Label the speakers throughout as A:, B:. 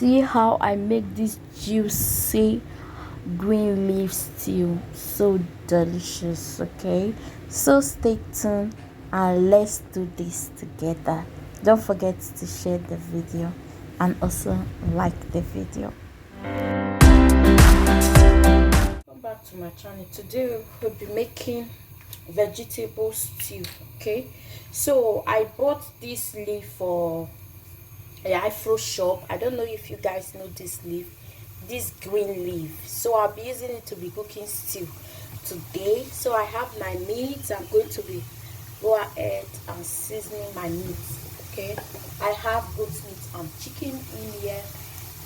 A: see how I make this juicy green leaf stew so delicious. Okay, so stay tuned and let's do this together. Don't forget to share the video and also like the video. Welcome back to my channel. Today we'll be making vegetable stew. Okay, so I bought this leaf for a Afro shop. I don't know if you guys know this leaf, this green leaf. So I'll be using it to be cooking stew today. So I have my meat. I'm going to be go ahead and seasoning my meat. Okay, I have goat meat and chicken in here.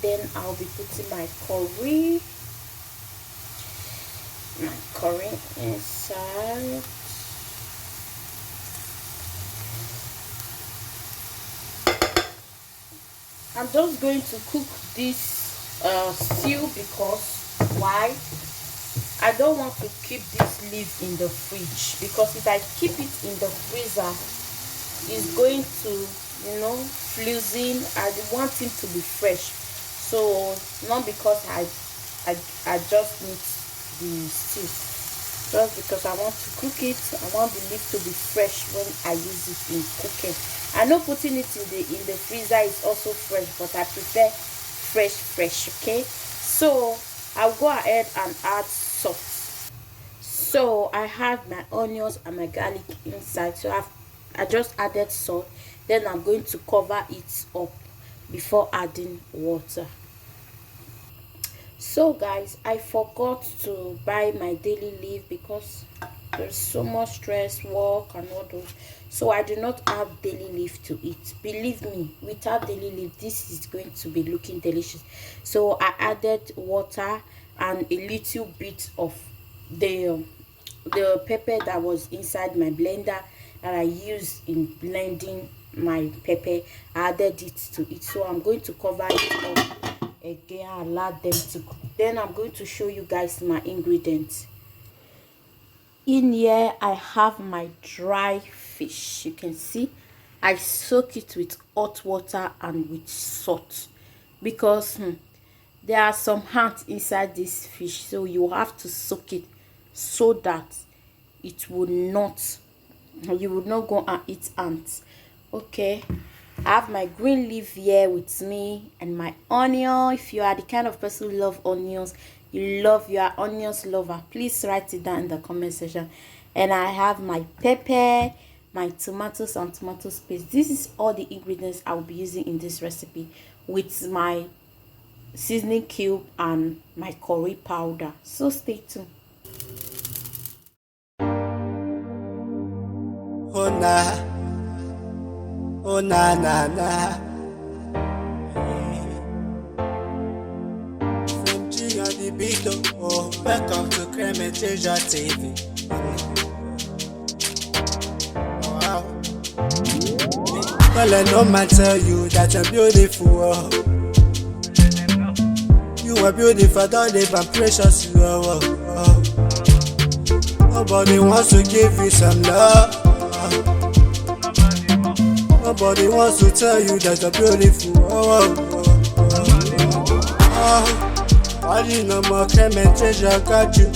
A: Then I'll be putting my curry inside. I'm just going to cook this stew because why? I don't want to keep this leaf in the fridge, because if I keep it in the freezer, it's going to, freezing. I want him to be fresh. So not because I just need the stew, just because I want to cook it. I want the leaf to be fresh when I use it in cooking. I know putting it in the freezer is also fresh, but I prefer fresh. Okay, so I'll go ahead and add salt. So I have my onions and my garlic inside, so I just added salt. Then I'm going to cover it up before adding water. So guys, I forgot to buy my daily leaf because there's so much stress, work and all those, so I do not have daily leaf to eat. Believe me, without daily leaf this is going to be looking delicious. So I added water and a little bit of the pepper that was inside my blender that I used in blending my pepper. I added it to it. So I'm going to cover it up again and allow them to cook. Then I'm going to show you guys my ingredients. In here I have my dry fish. You can see I soak it with hot water and with salt, because there are some ants inside this fish, so you have to soak it so that it will not, you will not go and eat ants. Okay, I have my green leaf here with me and my onion. If you are the kind of person who love onions, you are onions lover, please write it down in the comment section. And I have my pepper, my tomatoes and tomato paste. This is all the ingredients I will be using in this recipe, with my seasoning cube and my curry powder. So stay tuned.
B: Oh na. From G on the beat, oh, welcome to Cremetasia TV. Wow. Don't let no man tell you that you're beautiful. Oh. You are beautiful, don't live and precious. Oh. Nobody wants to give you some love. Nobody wants to tell you that you're beautiful. All you know more Cremetasia got you.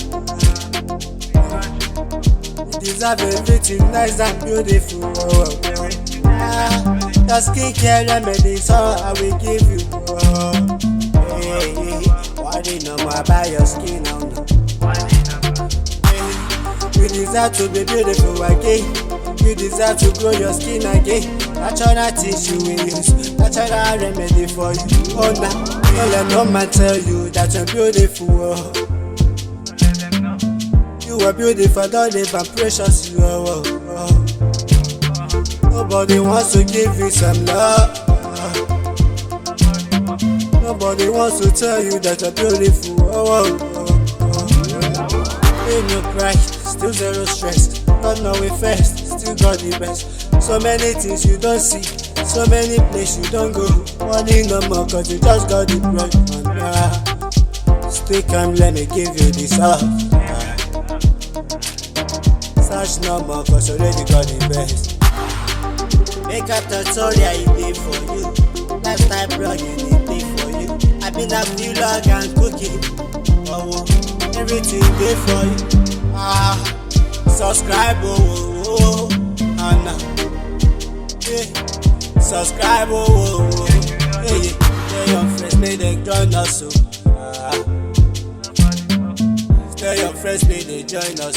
B: You deserve everything nice and beautiful. Your skincare remedies, all I will give you. What you know more about your skin now? You deserve to be beautiful again. You deserve to grow your skin again. Natural tissue we use, natural remedy for you. Oh nah, don't let no man tell you that you're beautiful. You are beautiful, don't live and precious. Nobody wants to give you some love. Nobody wants to tell you that you're beautiful. Ain't no cry, still zero stress. God know it first, still got the best. So many things you don't see, so many places you don't go. Money no more cause you just got the bread. Stay calm, let me give you this up. Search no more cause already got the best. Make a tutorial, it did for you. Lifestyle blogging, it did for you. me na vlog and cooking. Oh, everything dey for you. Subscribe, and subscribe, hey, tell your friends make them join us, tell your friends make they join us,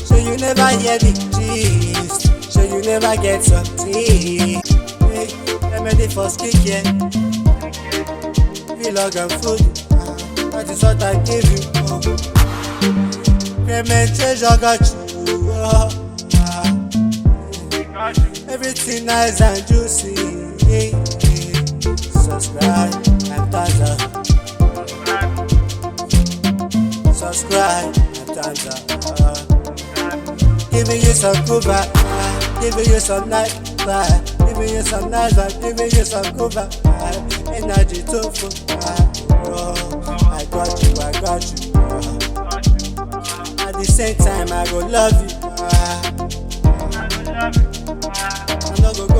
B: so you never hear the gist, so you never get something. Hey, remedy for skincare, vlog and food, that is what I give you. Payment treasure got you. Everything nice and juicy. Subscribe and thumbs up. Subscribe and thumbs up. Giving you some cool vibe, giving you some nice vibe, giving you some nice vibe, giving you some cool vibe. Energy too full. I got you, I got you. At the same time, I go love you.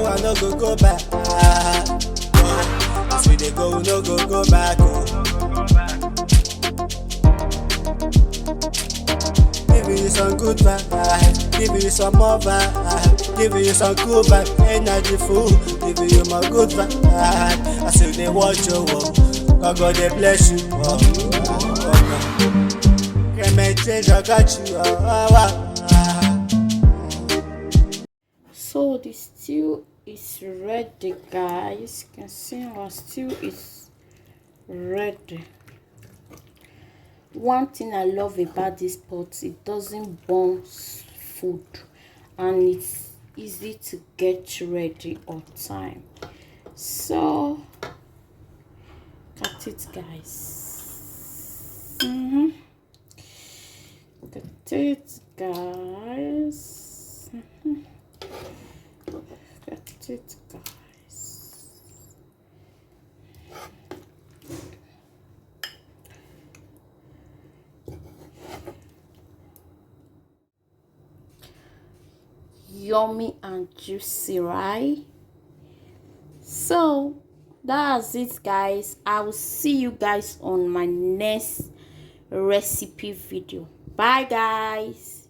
B: I no go back. As we dey go, we no go back. Giving you some good vibe, giving you some more vibe, giving you some cool vibe, energy full, giving you my good vibe. I say they watch your work, God they bless you. Payment treasure got you.
A: So the stew is ready, guys. You can see our stew is ready. One thing I love about this pot, it doesn't burn food and it's easy to get ready on time. So cut it, guys. Cut it, guys. Cut it, guys. Yummy and juicy, right? So that's it, guys. I will see you guys on my next recipe video. Bye, guys.